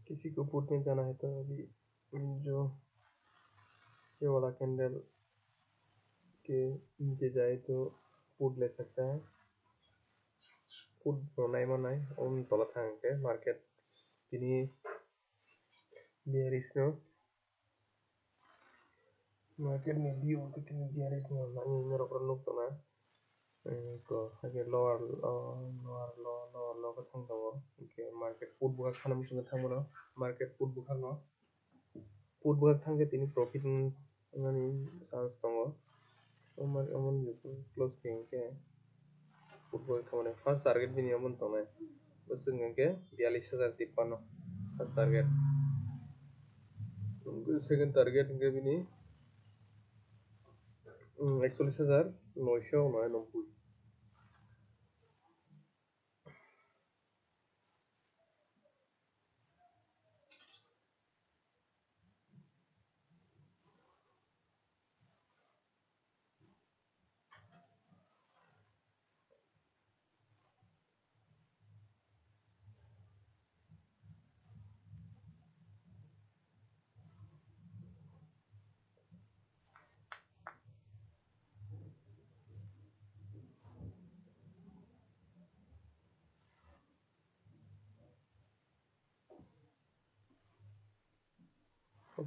किसी को पुट में जाना है तो अभी जो ये वाला कैंडल के नीचे जाए तो पुट ले सकता है. Put नाय मानाय उन तला थांगे मार्केट बिनि bearish no market ni view kitini bearish no mani mero pranuk to na ko hage lower lower ko thang dawo ke market put buka khana musunga thangmo market put buka no put buka thangke tini profit ngani chance tongo omar amon close ke put buka thangmo first target bini amon tongnai busunga ke 42,053 first target second target ke bini 41,999.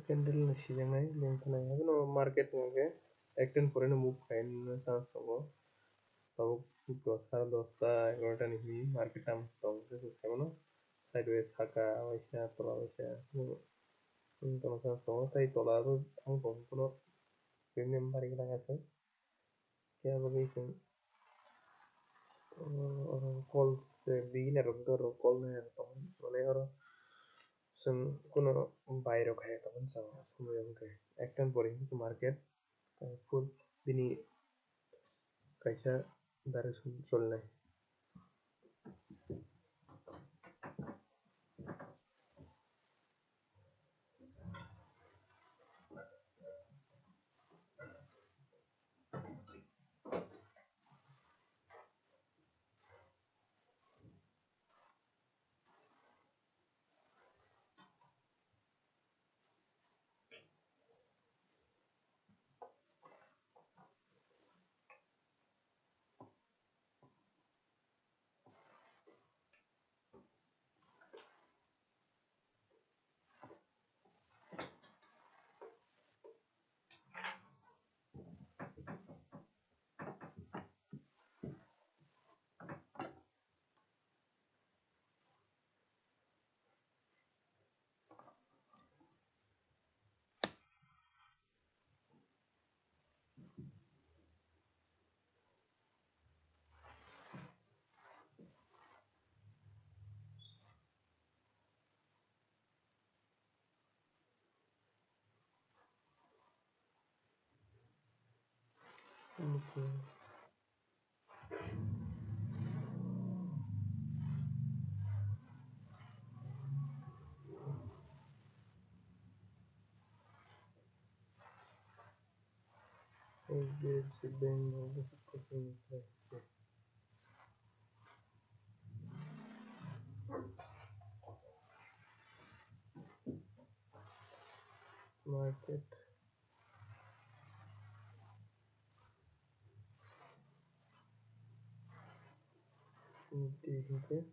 Candle sijangai lengthanai habono market ngake ekten poreno move khaina chance tongo tabuk 10:30 11টা ni himi market am tongo saimono sideways saka waisa tola waisa tono chance tongo tai tola ro thang tongo kono premium bari lagase kaya bagui chwng call beginner rok oro call nair tongo mane oro chwng kono buy rok hai tongmani chong somoi hwnkhe ektan pore himse market full bini kaisa direction cholnai. Okay. HDFC Bank this is cooking market Nifty okay.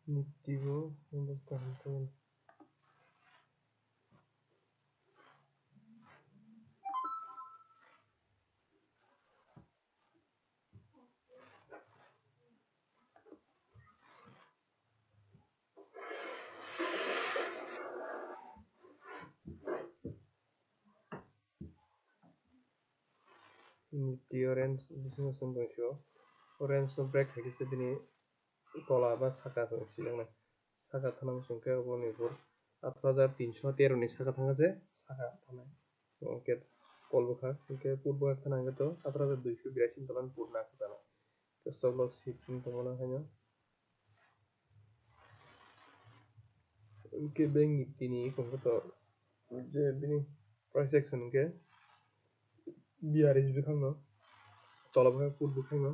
Nifty go understand Nifty orange business show orange break hakise bini tola ba saka jang silang saka thanam sungke oboni bor 8313 ni saka thangase saka thanai okay call bukha okay put bukha thananga to 8282 tolan put na khana to stop loss shifting to mona haino okay bank nifty ni ko to je bini price action ke BRSB khangno tola bukha put bukha no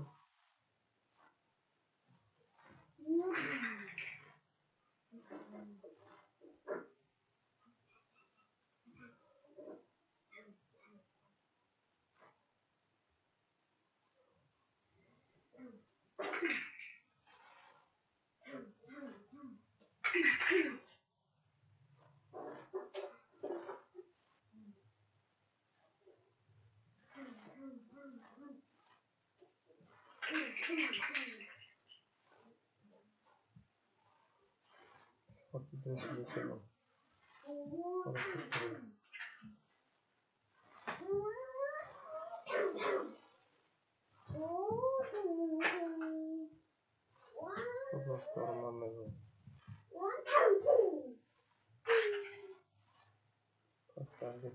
what the solution of storm level target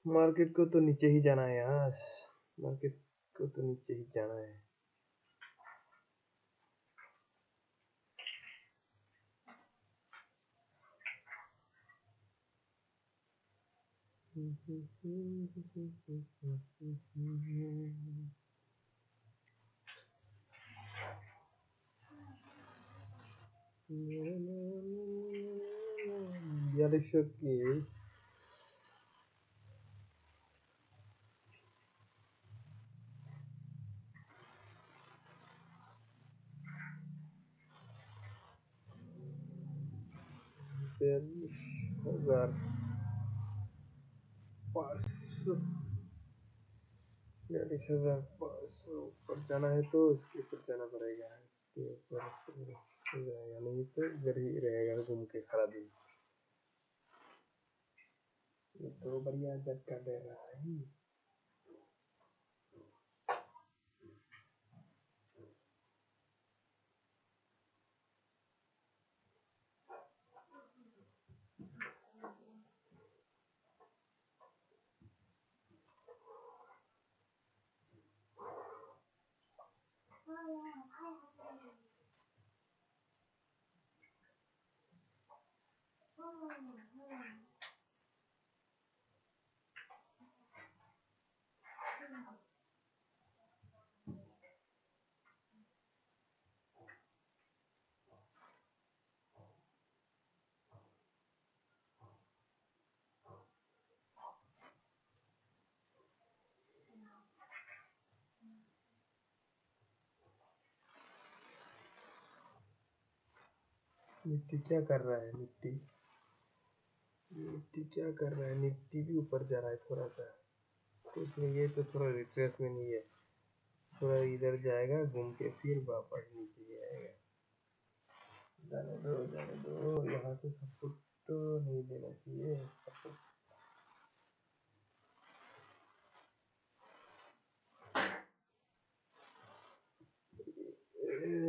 market को तो नीचे ही जाना है यार, market को तो नीचे ही जाना है। बयालीसों की बयालीस हजार 500, 42,500 ऊपर जाना है तो इसके ऊपर जाना पड़ेगा, इसके ऊपर हो जाएगा, नहीं तो इधर ही रहेगा घूम के सारा दिन। ये तो बढ़िया झटका दे रहा है। निफ्टी क्या कर रहा है? निफ्टी निफ्टी क्या कर रहा है? निफ्टी भी ऊपर जा रहा है थोड़ा सा, तो इसमें ये तो थोड़ा रिट्रेसमेंट ही है, थोड़ा इधर जाएगा घूम के फिर वापस नीचे आएगा। जाने दो, यहाँ से सपोर्ट तो नहीं देना चाहिए।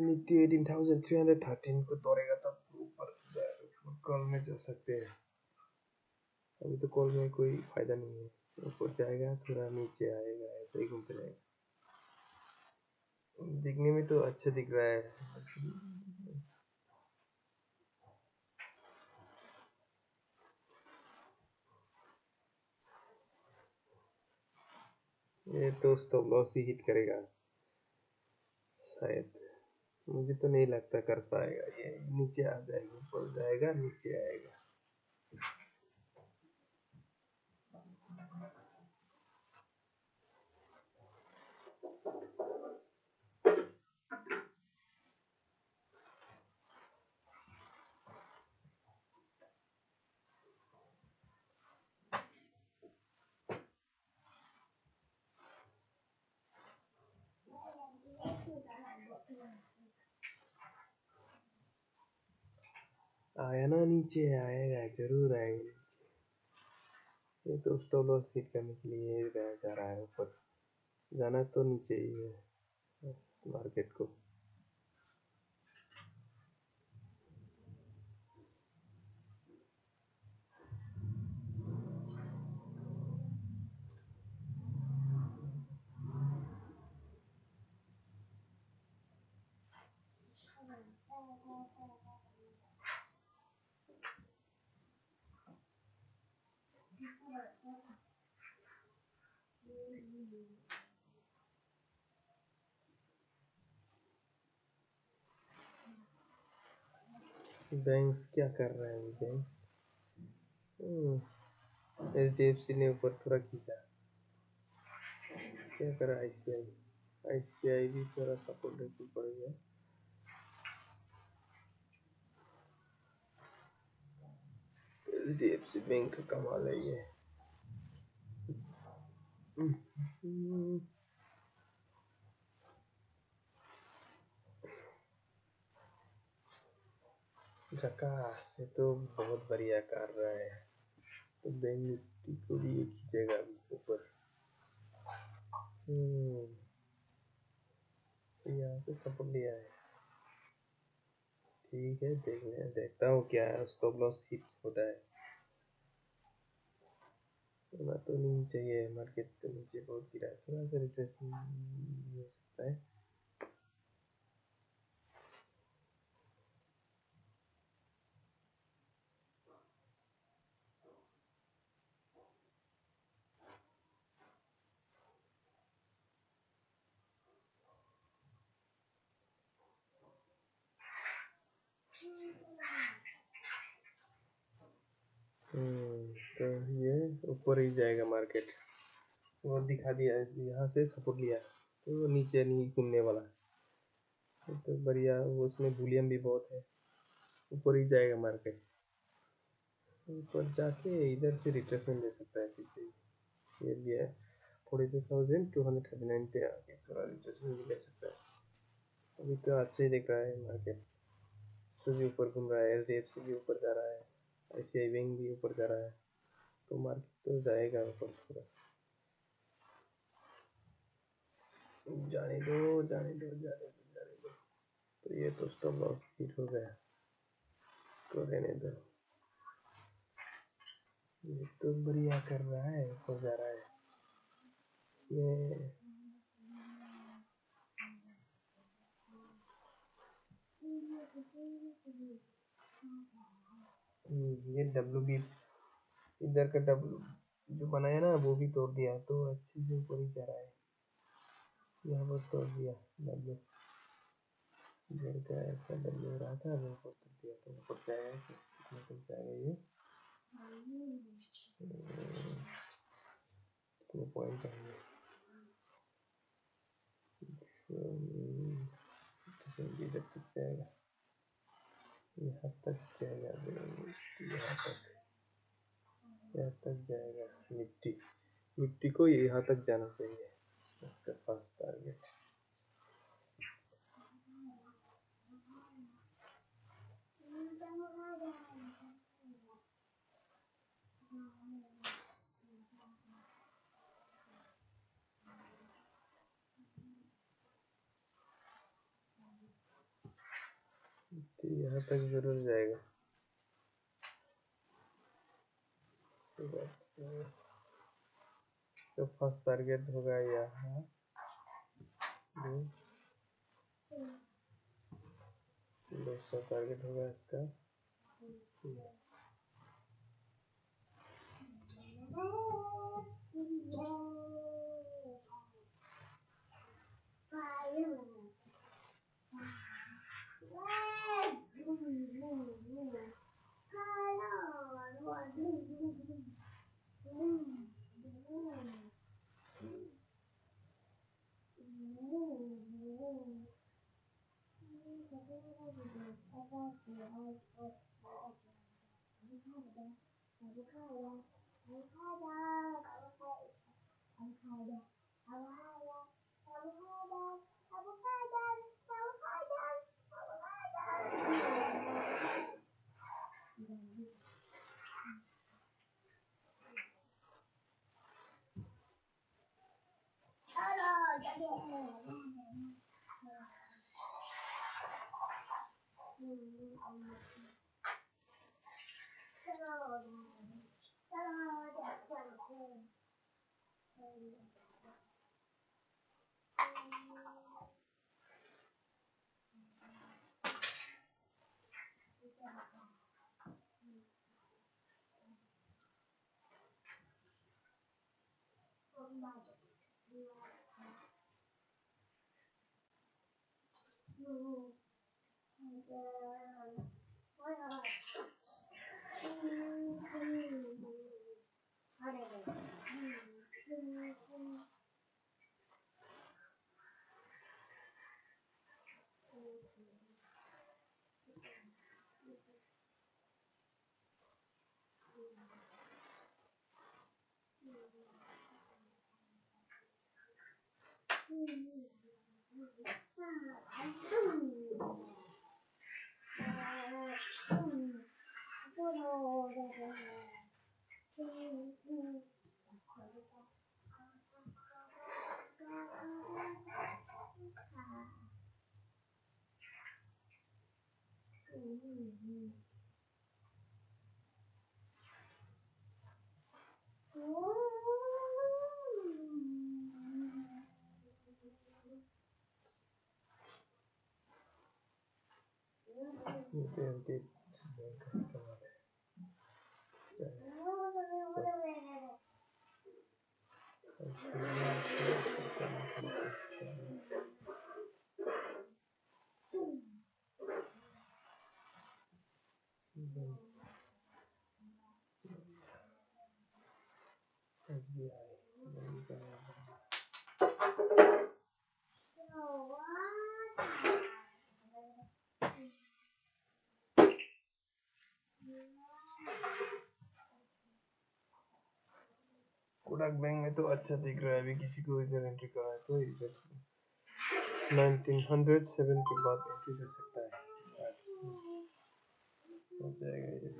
निफ्टी 18,313 को तोड़ेगा तब ऊपर कॉल में जा सकते हैं। अभी तो कॉल में कोई फायदा नहीं है, ऊपर जाएगा थोड़ा नीचे आएगा, ऐसे ही घूमते रहेगा। दिखने में तो अच्छा दिख रहा है, ये तो स्टॉप लॉस ही हिट करेगा शायद, मुझे तो नहीं लगता कर पाएगा। ये नीचे आ जाएगा, ऊपर जाएगा नीचे आएगा। आया ना नीचे, आएगा जरूर आएगा नीचे। ये तो स्टॉप लॉस हिट करने के लिए जा रहा है, ऊपर जाना तो नीचे ही है बस मार्केट को। बैंक क्या कर रहा है? बैंक HDFC ने ऊपर थोड़ा खींचा, क्या करा? ICICI भी थोड़ा सपोर्ट पड़ गया। HDFC बैंक का कमाल है ये। झकास, ये तो बहुत बढ़िया कर रहा है, तो बैंक निफ्टी को भी ये खींचेगा अभी ऊपर। यहाँ से सपोर्ट लिया है, ठीक है, देखता हूँ क्या स्टॉप लॉस हिट होता है। होना तो नहीं चाहिए, मार्केट तो नीचे बहुत गिरा है, थोड़ा सा रिट्रेसमेंट भी हो सकता है। तो ये ऊपर ही जाएगा मार्केट, वो दिखा दिया है, यहाँ से सपोर्ट लिया तो नीचे नहीं घूमने वाला, तो बढ़िया। उसमें वॉल्यूम भी बहुत है, ऊपर ही जाएगा मार्केट, ऊपर जाके इधर से रिट्रेसमेंट दे सकता है पीछे। ये लिया 42,239 पे आके थोड़ा रिट्रेसमेंट भी ले सकता है। अभी तो अच्छे ही दिख रहा है मार्केट, भी ऊपर घूम रहा है, एचडीएफसी भी ऊपर जा रहा है, आईसीआई बैंक भी ऊपर जा रहा है, तो मार्केट तो जाएगा ऊपर थोड़ा। जाने दो जाने दो जाने दो जाने दो। तो ये तो स्टॉप लॉस हिट हो गया, तो रहने दो। ये तो बढ़िया कर रहा है, ऊपर जा रहा है। ये डब्ल्यू बी इधर का डब्ल्यू जो बनाया ना वो भी तोड़ दिया, तो अच्छे से ऊपर ही जा रहा है। यहाँ पर तोड़ दिया डब्ल्यू, इधर का ऐसा डब्ल्यू हो रहा था, वो ऊपर तोड़ दिया, तो ऊपर जाएगा, कितना तक जाएगा ये, कितने पॉइंट आएंगे, 20 तक जाएगा, यहाँ तक जाएगा, यहाँ तक जाएगा। निफ्टी निफ्टी को यहाँ तक जाना चाहिए, उसका फर्स्ट टारगेट। तो यहाँ तक जरूर जाएगा, तो फर्स्ट टारगेट होगा यहाँ, 200 टारगेट होगा इसका। Nanti कोटक बैंक में तो अच्छा दिख रहा है, अभी किसी को इधर एंट्री करा है तो इधर 1907 के बाद एंट्री कर सकता है, हो जाएगा ये।